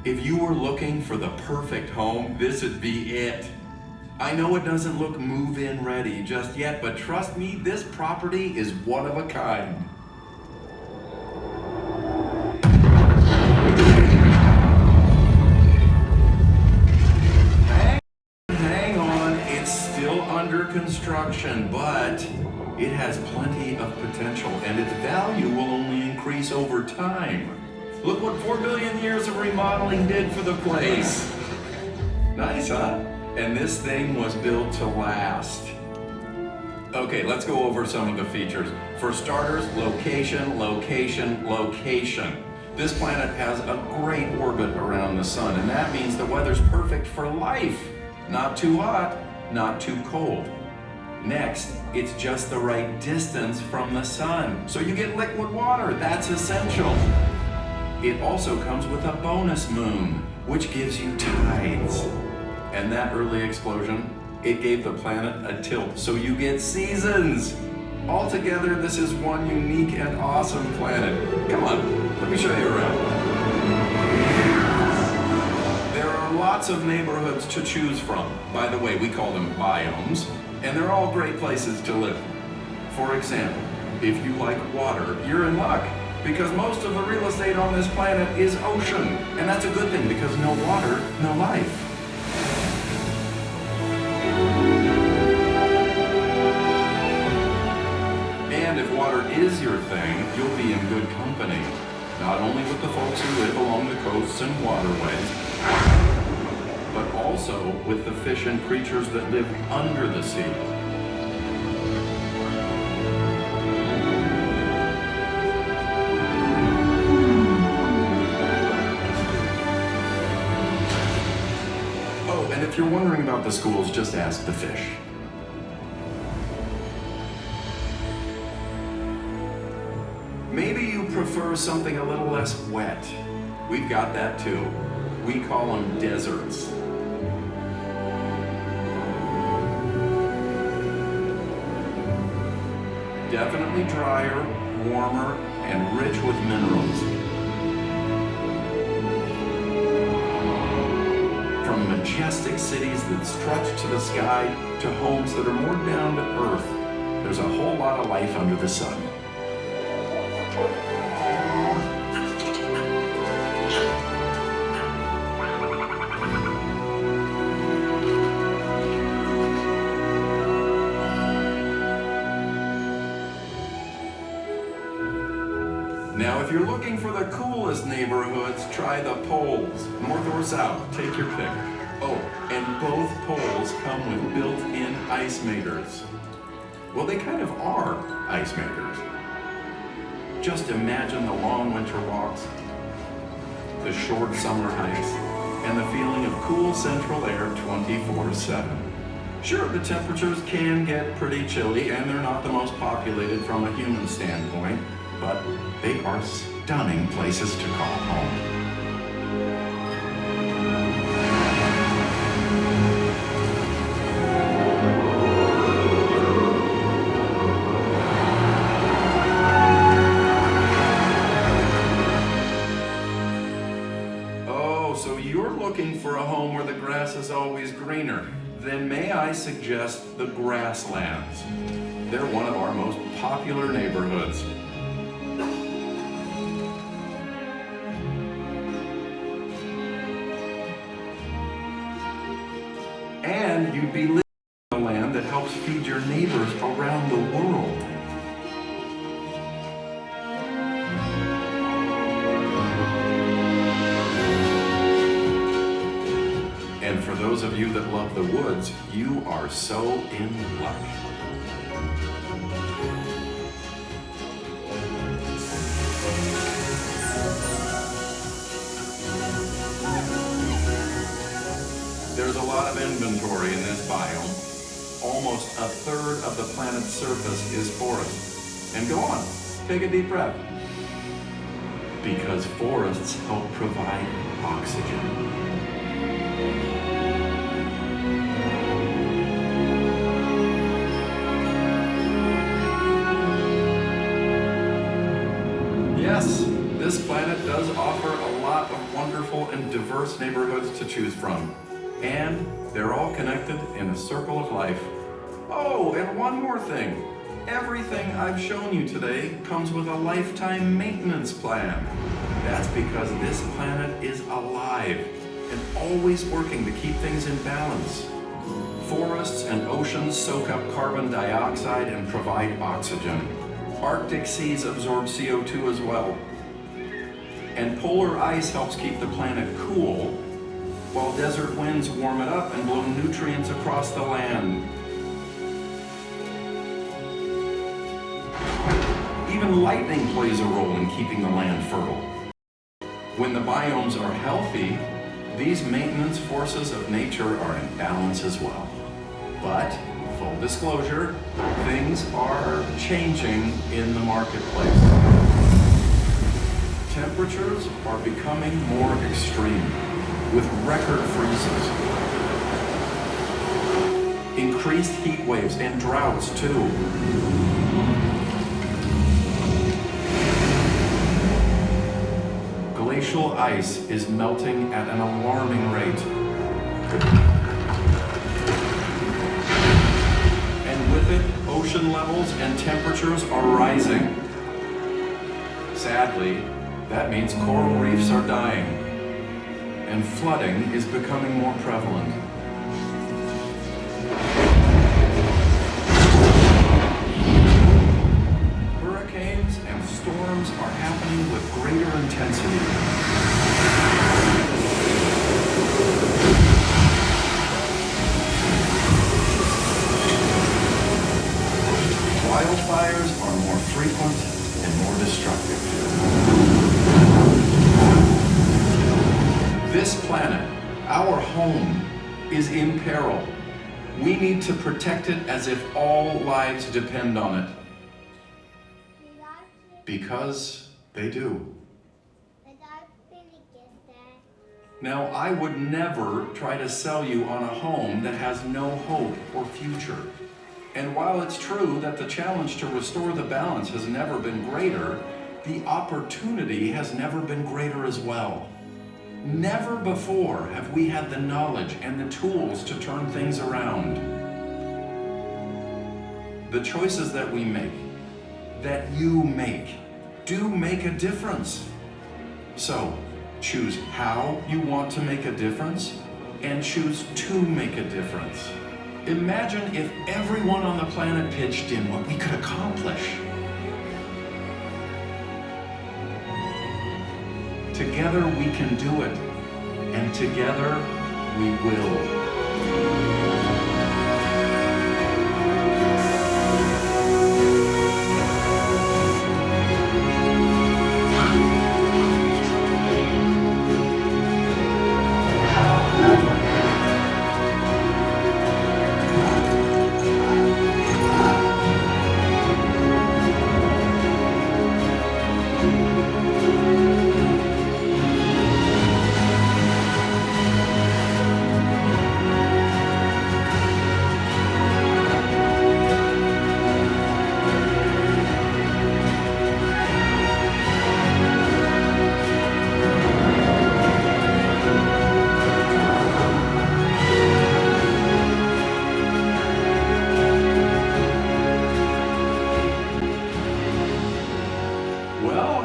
If you were looking for the perfect home, this would be it. I know it doesn't look move-in ready just yet, but trust me, this property is one of a kind. Hang on, it's still under construction, but it has plenty of potential and its value will only increase over time. Look what 4 billion years of remodeling did for the place. Nice, huh? And this thing was built to last. Okay, let's go over some of the features. For starters, location, location, location. This planet has a great orbit around the sun, and that means the weather's perfect for life. Not too hot, not too cold. Next, it's just the right distance from the sun, so you get liquid water. That's essential. It also comes with a bonus moon, which gives you tides. And that early explosion, it gave the planet a tilt, so you get seasons. Altogether, this is one unique and awesome planet. Come on, let me show you around. There are lots of neighborhoods to choose from. By the way, we call them biomes, and they're all great places to live. For example, if you like water, you're in luck, because most of the real estate on this planet is ocean, and that's a good thing because no water, no life. And if water is your thing, you'll be in good company, not only with the folks who live along the coasts and waterways, but also with the fish and creatures that live under the sea. And if you're wondering about the schools, just ask the fish. Maybe you prefer something a little less wet. We've got that too. We call them deserts. Definitely drier, warmer, and rich with minerals. From majestic cities that stretch to the sky to homes that are more down to earth, there's a whole lot of life under the sun. Now, if you're looking for the coolest neighborhoods, try the poles, north or south, take your pick. Oh, and both poles come with built-in ice makers. Well, they kind of are ice makers. Just imagine the long winter walks, the short summer hikes, and the feeling of cool central air 24/7. Sure, the temperatures can get pretty chilly, and they're not the most populated from a human standpoint, but they are stunning places to call home. Oh, so you're looking for a home where the grass is always greener. Then may I suggest the Grasslands. They're one of our most popular neighborhoods. And you'd be living in a land that helps feed your neighbors around the world. And for those of you that love the woods, you are so in luck. There's a lot of inventory in this biome. Almost a third of the planet's surface is forest. And go on, take a deep breath. Because forests help provide oxygen. Yes, this planet does offer a lot of wonderful colorful and diverse neighborhoods to choose from. And they're all connected in a circle of life. Oh, and one more thing. Everything I've shown you today comes with a lifetime maintenance plan. That's because this planet is alive and always working to keep things in balance. Forests and oceans soak up carbon dioxide and provide oxygen. Arctic seas absorb CO2 as well. And polar ice helps keep the planet cool, while desert winds warm it up and blow nutrients across the land. Even lightning plays a role in keeping the land fertile. When the biomes are healthy, these maintenance forces of nature are in balance as well. But, full disclosure, things are changing in the marketplace. Temperatures are becoming more extreme, with record freezes, increased heat waves, and droughts too. Glacial ice is melting at an alarming rate. And with it, ocean levels and temperatures are rising. Sadly, that means coral reefs are dying, and flooding is becoming more prevalent. Hurricanes and storms are happening with greater intensity. Wildfires are more frequent and more destructive. This planet, our home, is in peril. We need to protect it as if all lives depend on it. Because they do. Now, I would never try to sell you on a home that has no hope or future. And while it's true that the challenge to restore the balance has never been greater, the opportunity has never been greater as well. Never before have we had the knowledge and the tools to turn things around. The choices that we make, that you make, do make a difference. So, choose how you want to make a difference and choose to make a difference. Imagine if everyone on the planet pitched in what we could accomplish. Together we can do it, and together we will.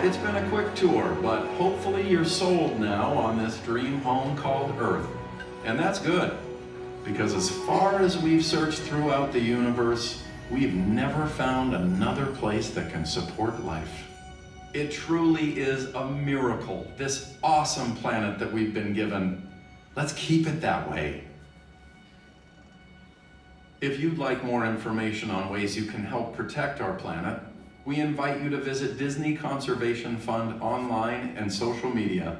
It's been a quick tour, but hopefully you're sold now on this dream home called Earth. And that's good, because as far as we've searched throughout the universe, we've never found another place that can support life. It truly is a miracle, this awesome planet that we've been given. Let's keep it that way. If you'd like more information on ways you can help protect our planet, we invite you to visit Disney Conservation Fund online and social media